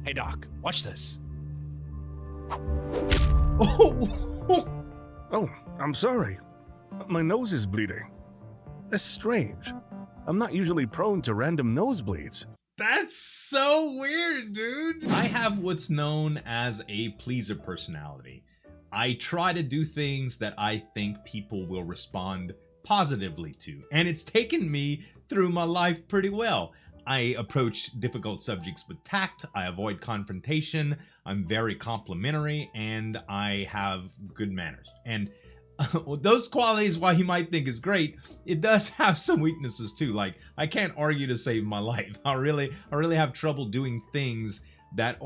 Hey Doc, watch this. Oh, I'm sorry. My nose is bleeding. That's strange. I'm not usually prone to random nosebleeds. That's so weird, dude. I have what's known as a pleaser personality. I try to do things that I think people will respond positively to, and it's taken me through my life pretty well. I approach difficult subjects with tact, I avoid confrontation, I'm very complimentary, and I have good manners. And those qualities, while you might think is great, it does have some weaknesses too. Like, I can't argue to save my life. I really have trouble doing things that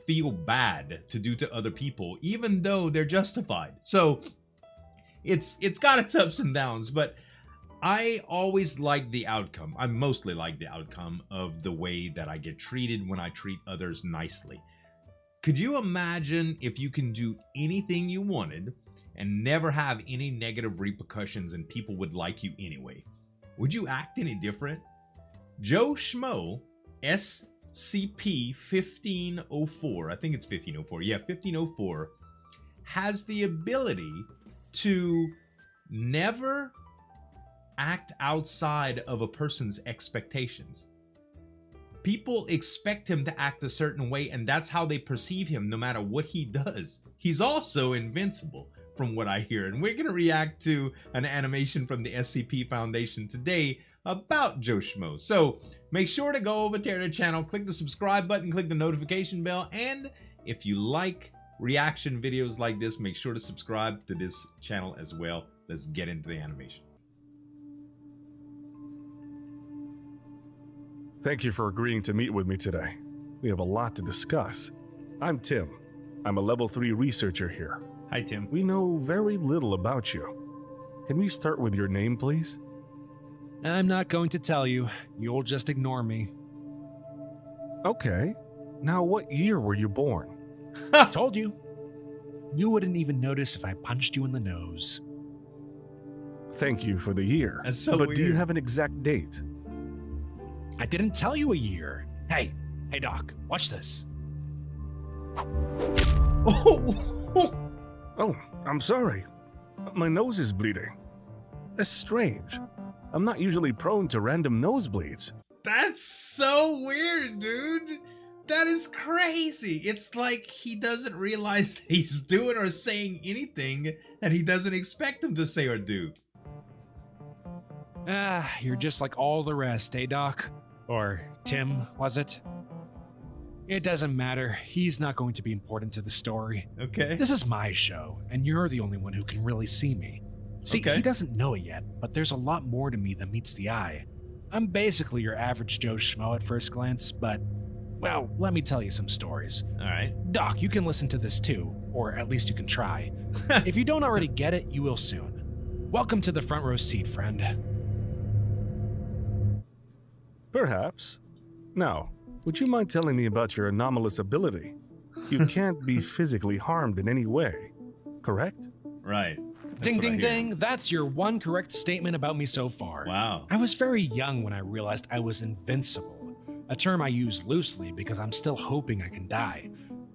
feel bad to do to other people, even though they're justified. So it's got its ups and downs, but I always like the outcome. I mostly like the outcome of the way that I get treated when I treat others nicely. Could you imagine if you can do anything you wanted and never have any negative repercussions and people would like you anyway? Would you act any different? Joe Schmo, SCP 1504, I think it's 1504, yeah, 1504, has the ability to never act outside of a person's expectations. People expect him to act a certain way, and that's how they perceive him no matter what he does. He's also invincible, from what I hear, and we're going to react to an animation from the SCP Foundation today about Joe Schmo. So make sure to go over to their channel, click the subscribe button, click the notification bell, and if you like reaction videos like this, make sure to subscribe to this channel as well. Let's get into the animation. Thank you for agreeing to meet with me today. We have a lot to discuss. I'm Tim. I'm a level 3 researcher here. Hi, Tim. We know very little about you. Can we start with your name, please? I'm not going to tell you. You'll just ignore me. Okay. Now, what year were you born? Told you. You wouldn't even notice if I punched you in the nose. Thank you for the year. That's so but weird. Do you have an exact date? I didn't tell you a year. Hey Doc, watch this. Oh, I'm sorry. My nose is bleeding. That's strange. I'm not usually prone to random nosebleeds. That's so weird, dude. That is crazy. It's like he doesn't realize that he's doing or saying anything that he doesn't expect him to say or do. You're just like all the rest, eh, Doc? Or Tim, was it? It doesn't matter. He's not going to be important to the story. Okay. This is my show, and you're the only one who can really see me. See, Okay. He doesn't know it yet, but there's a lot more to me than meets the eye. I'm basically your average Joe Schmo at first glance, but, well, let me tell you some stories. All right. Doc, you can listen to this too, or at least you can try. If you don't already get it, you will soon. Welcome to the front row seat, friend. Perhaps. Now, would you mind telling me about your anomalous ability? You can't be physically harmed in any way, correct? Right. That's Ding, what I ding, hear. ding. That's your one correct statement about me so far. Wow. I was very young when I realized I was invincible, a term I use loosely because I'm still hoping I can die.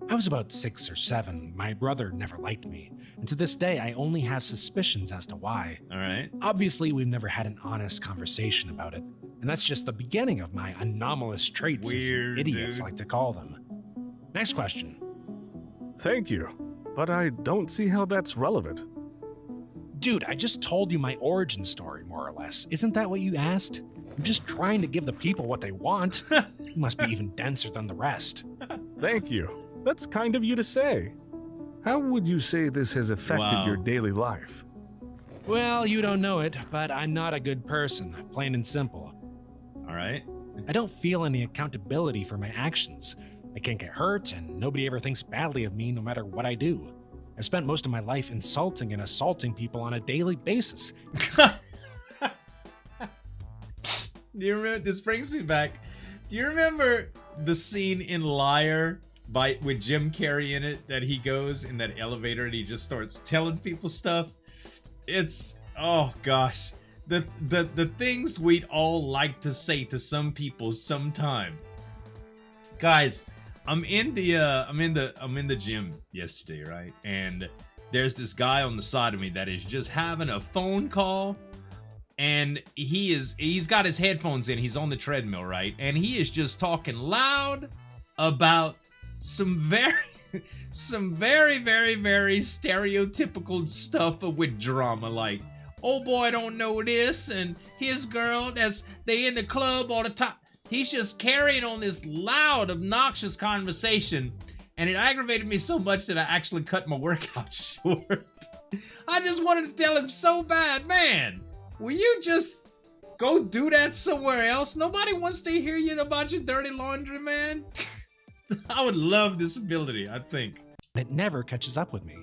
I was about 6 or 7. My brother never liked me, and to this day I only have suspicions as to why. All right. Obviously, we've never had an honest conversation about it, and that's just the beginning of my anomalous traits, as Weird, idiots dude. like to call them. Next question. Thank you, but I don't see how that's relevant. Dude, I just told you my origin story, more or less. Isn't that what you asked? I'm just trying to give the people what they want. You must be even denser than the rest. Thank you. That's kind of you to say. How would you say this has affected Wow. your daily life? Well, you don't know it, but I'm not a good person, plain and simple. All right. I don't feel any accountability for my actions. I can't get hurt, and nobody ever thinks badly of me no matter what I do. I've spent most of my life insulting and assaulting people on a daily basis. Do you remember? This brings me back. Do you remember the scene in Liar with Jim Carrey in it, that he goes in that elevator and he just starts telling people stuff? It's, oh gosh, the things we'd all like to say to some people sometime. Guys, I'm in the gym yesterday, right? And there's this guy on the side of me that is just having a phone call, and he's got his headphones in, he's on the treadmill, right? And he is just talking loud about some very very stereotypical stuff with drama, like, oh boy don't know this, and his girl, they in the club all the time. He's just carrying on this loud, obnoxious conversation, and it aggravated me so much that I actually cut my workout short. I just wanted to tell him so bad, man, will you just go do that somewhere else? Nobody wants to hear you about your dirty laundry, man. I would love this ability, I think. It never catches up with me.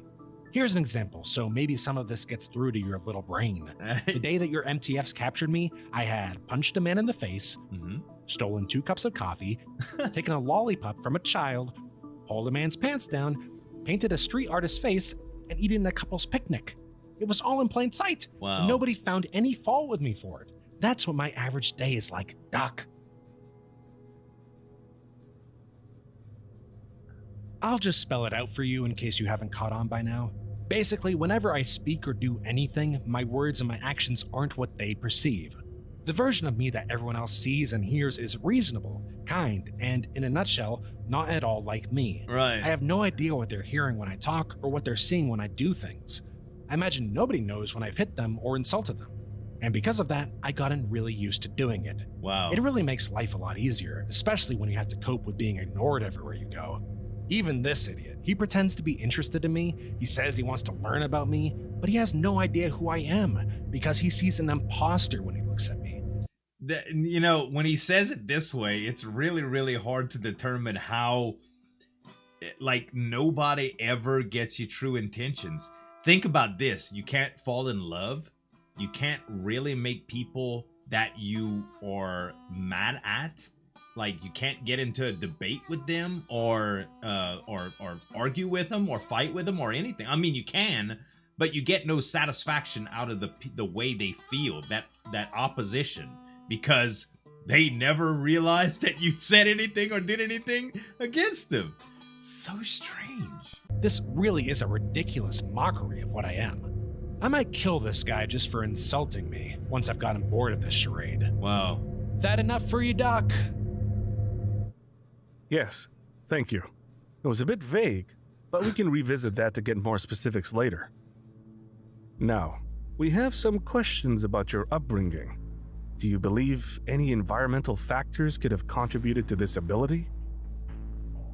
Here's an example, so maybe some of this gets through to your little brain. The day that your MTFs captured me, I had punched a man in the face, stolen 2 cups of coffee, taken a lollipop from a child, pulled a man's pants down, painted a street artist's face, and eaten a couple's picnic. It was all in plain sight. Wow. Nobody found any fault with me for it. That's what my average day is like, Doc. I'll just spell it out for you in case you haven't caught on by now. Basically, whenever I speak or do anything, my words and my actions aren't what they perceive. The version of me that everyone else sees and hears is reasonable, kind, and in a nutshell, not at all like me. Right. I have no idea what they're hearing when I talk or what they're seeing when I do things. I imagine nobody knows when I've hit them or insulted them. And because of that, I gotten really used to doing it. Wow. It really makes life a lot easier, especially when you have to cope with being ignored everywhere you go. Even this idiot, he pretends to be interested in me, he says he wants to learn about me, but he has no idea who I am because he sees an imposter when he looks at me. You know, when he says it this way, it's really, really hard to determine how, like, nobody ever gets your true intentions. Think about this. You can't fall in love. You can't really make people that you are mad at. Like, you can't get into a debate with them or argue with them or fight with them or anything. I mean, you can, but you get no satisfaction out of the way they feel, that opposition, because they never realized that you said anything or did anything against them. So strange. This really is a ridiculous mockery of what I am. I might kill this guy just for insulting me once I've gotten bored of this charade. Wow. That enough for you, Doc? Yes, thank you. It was a bit vague, but we can revisit that to get more specifics later. Now, we have some questions about your upbringing. Do you believe any environmental factors could have contributed to this ability?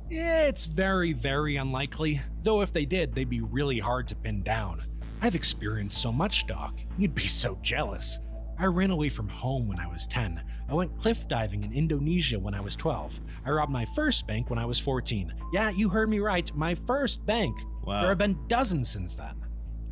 It's very, very unlikely, though if they did, they'd be really hard to pin down. I've experienced so much, Doc. You'd be so jealous. I ran away from home when I was 10. I went cliff diving in Indonesia when I was 12. I robbed my first bank when I was 14. Yeah, you heard me right, my first bank. Wow. There have been dozens since then.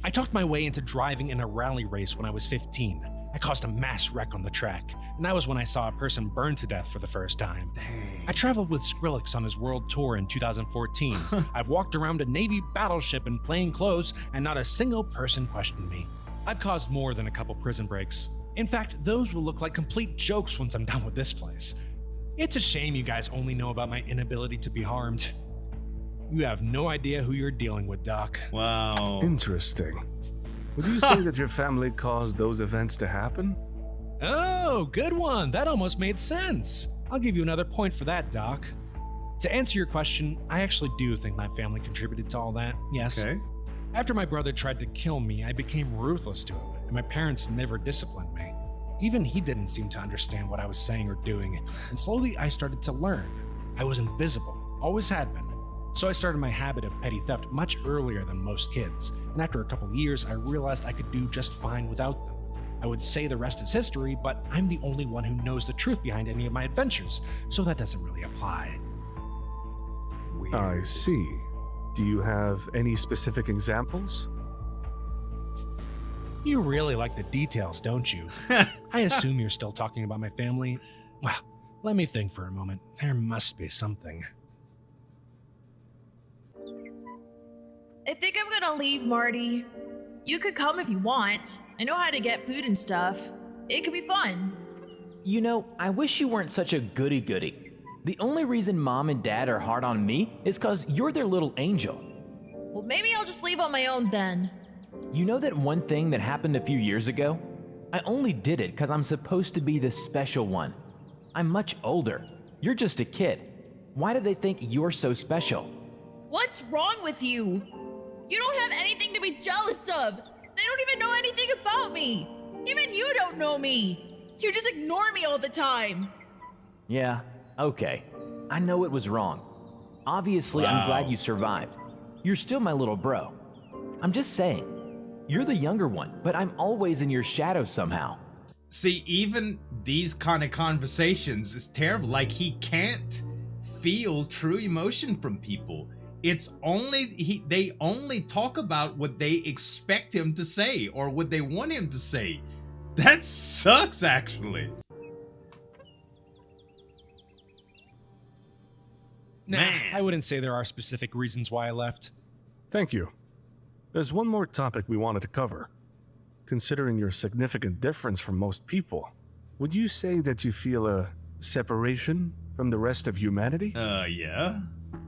I talked my way into driving in a rally race when I was 15. I caused a mass wreck on the track, and that was when I saw a person burned to death for the first time. Dang. I traveled with Skrillex on his world tour in 2014. I've walked around a Navy battleship in plain clothes, and not a single person questioned me. I've caused more than a couple prison breaks. In fact, those will look like complete jokes once I'm done with this place. It's a shame you guys only know about my inability to be harmed. You have no idea who you're dealing with, Doc. Wow. Interesting. Would you say that your family caused those events to happen? Oh, good one. That almost made sense. I'll give you another point for that, Doc. To answer your question, I actually do think my family contributed to all that, yes. Okay. After my brother tried to kill me, I became ruthless to him, and my parents never disciplined me. Even he didn't seem to understand what I was saying or doing, and slowly I started to learn. I was invisible, always had been. So I started my habit of petty theft much earlier than most kids, and after a couple years I realized I could do just fine without them. I would say the rest is history, but I'm the only one who knows the truth behind any of my adventures, so that doesn't really apply. Weird. I see. Do you have any specific examples? You really like the details, don't you? I assume you're still talking about my family. Well, let me think for a moment. There must be something. I think I'm gonna leave, Marty. You could come if you want. I know how to get food and stuff. It could be fun. You know, I wish you weren't such a goody-goody. The only reason Mom and Dad are hard on me is cause you're their little angel. Well, maybe I'll just leave on my own then. You know that one thing that happened a few years ago? I only did it because I'm supposed to be the special one. I'm much older. You're just a kid. Why do they think you're so special? What's wrong with you? You don't have anything to be jealous of. They don't even know anything about me. Even you don't know me. You just ignore me all the time. Yeah, okay. I know it was wrong. Obviously, I'm glad you survived. You're still my little bro. I'm just saying, you're the younger one, but I'm always in your shadow somehow. See, even these kind of conversations is terrible. Like, he can't feel true emotion from people. It's only they only talk about what they expect him to say or what they want him to say. That sucks, actually. Nah, I wouldn't say there are specific reasons why I left. Thank you. There's one more topic we wanted to cover. Considering your significant difference from most people, would you say that you feel a separation from the rest of humanity? Yeah.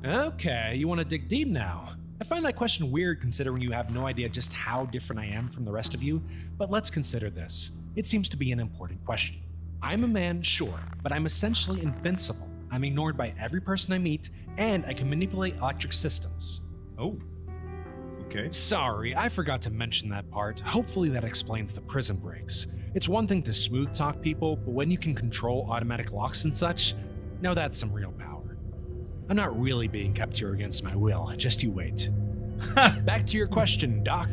Okay, you want to dig deep now. I find that question weird considering you have no idea just how different I am from the rest of you, but let's consider this. It seems to be an important question. I'm a man, sure, but I'm essentially invincible. I'm ignored by every person I meet, and I can manipulate electric systems. Oh. Okay. Sorry, I forgot to mention that part. Hopefully that explains the prison breaks. It's one thing to smooth talk people, but when you can control automatic locks and such, now that's some real power. I'm not really being kept here against my will, just you wait. Back to your question, Doc.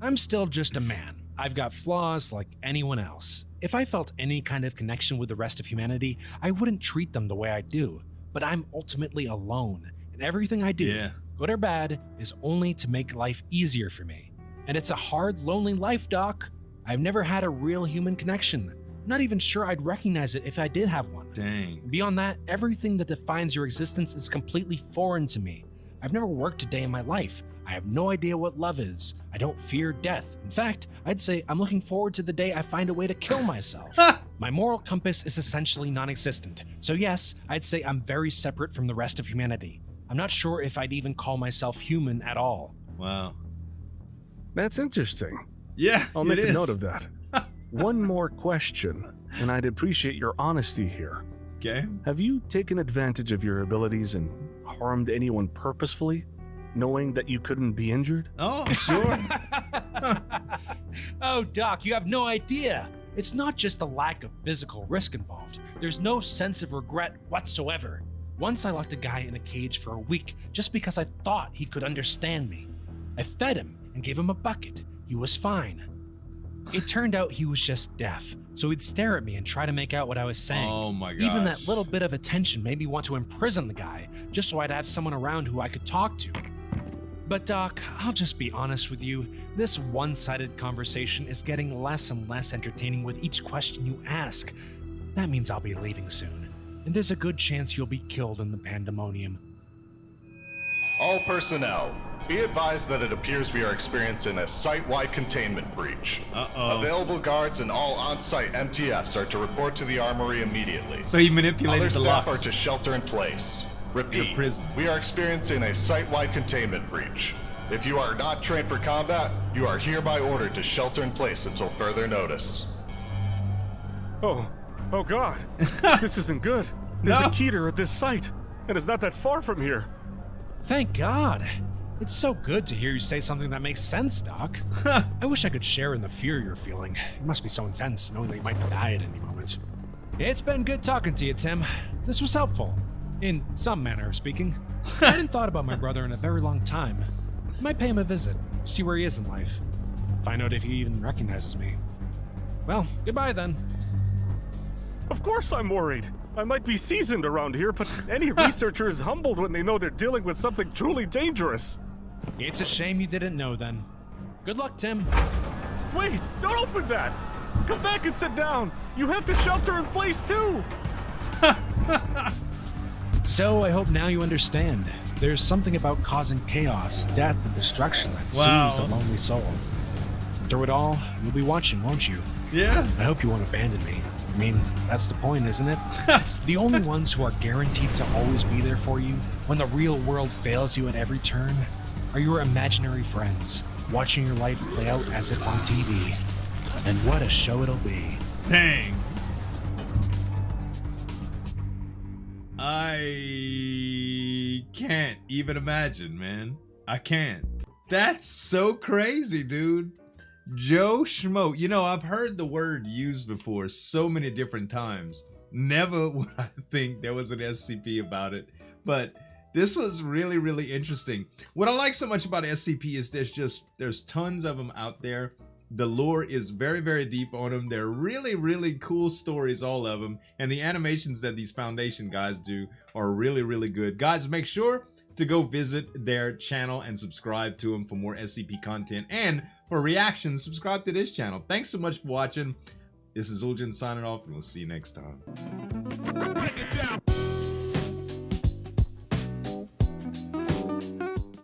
I'm still just a man. I've got flaws like anyone else. If I felt any kind of connection with the rest of humanity, I wouldn't treat them the way I do. But I'm ultimately alone, and everything I do, good or bad, is only to make life easier for me. And it's a hard, lonely life, Doc. I've never had a real human connection. I'm not even sure I'd recognize it if I did have one. Dang. Beyond that, everything that defines your existence is completely foreign to me. I've never worked a day in my life. I have no idea what love is. I don't fear death. In fact, I'd say I'm looking forward to the day I find a way to kill myself. My moral compass is essentially non-existent. So yes, I'd say I'm very separate from the rest of humanity. I'm not sure if I'd even call myself human at all. Wow. That's interesting. Yeah, I'll make a note of that. One more question, and I'd appreciate your honesty here. Okay. Have you taken advantage of your abilities and harmed anyone purposefully, knowing that you couldn't be injured? Oh, sure. Oh, Doc, you have no idea. It's not just a lack of physical risk involved. There's no sense of regret whatsoever. Once I locked a guy in a cage for a week just because I thought he could understand me. I fed him and gave him a bucket. He was fine. It turned out he was just deaf, so he'd stare at me and try to make out what I was saying. Oh my gosh. Even that little bit of attention made me want to imprison the guy, just so I'd have someone around who I could talk to. But Doc, I'll just be honest with you, this one-sided conversation is getting less and less entertaining with each question you ask. That means I'll be leaving soon, and there's a good chance you'll be killed in the pandemonium. All personnel, be advised that it appears we are experiencing a site-wide containment breach. Available guards and all on-site MTFs are to report to the armory immediately. So he manipulated Other the staff locks. are to shelter in place. Repeat, prison. we are experiencing a site-wide containment breach. If you are not trained for combat, you are hereby ordered to shelter in place until further notice. Oh God, this isn't good. There's a Keter at this site, and it's not that far from here. Thank God. It's so good to hear you say something that makes sense, Doc. I wish I could share in the fear you're feeling. It must be so intense knowing that you might die at any moment. It's been good talking to you, Tim. This was helpful. In some manner of speaking. I hadn't thought about my brother in a very long time. I might pay him a visit, see where he is in life. Find out if he even recognizes me. Well, goodbye then. Of course I'm worried. I might be seasoned around here, but any researcher is humbled when they know they're dealing with something truly dangerous. It's a shame you didn't know then. Good luck, Tim. Wait, don't open that! Come back and sit down! You have to shelter in place too! So I hope now you understand. There's something about causing chaos, death, and destruction that Wow. soothes a lonely soul. Through it all, you'll be watching, won't you? Yeah. I hope you won't abandon me. I mean, that's the point, isn't it? The only ones who are guaranteed to always be there for you when the real world fails you at every turn are your imaginary friends, watching your life play out as if on TV. And what a show it'll be. Dang. I can't even imagine, man. I can't. That's so crazy, dude. Joe Schmo. You know, I've heard the word used before so many different times. Never would I think there was an SCP about it. But this was really, really interesting. What I like so much about SCP is there's tons of them out there. The lore is very, very deep on them. They're really, really cool stories, all of them. And the animations that these Foundation guys do are really, really good. Guys, make sure to go visit their channel and subscribe to them for more SCP content. And for reactions, subscribe to this channel. Thanks so much for watching. This is Zueljin signing off, and we'll see you next time.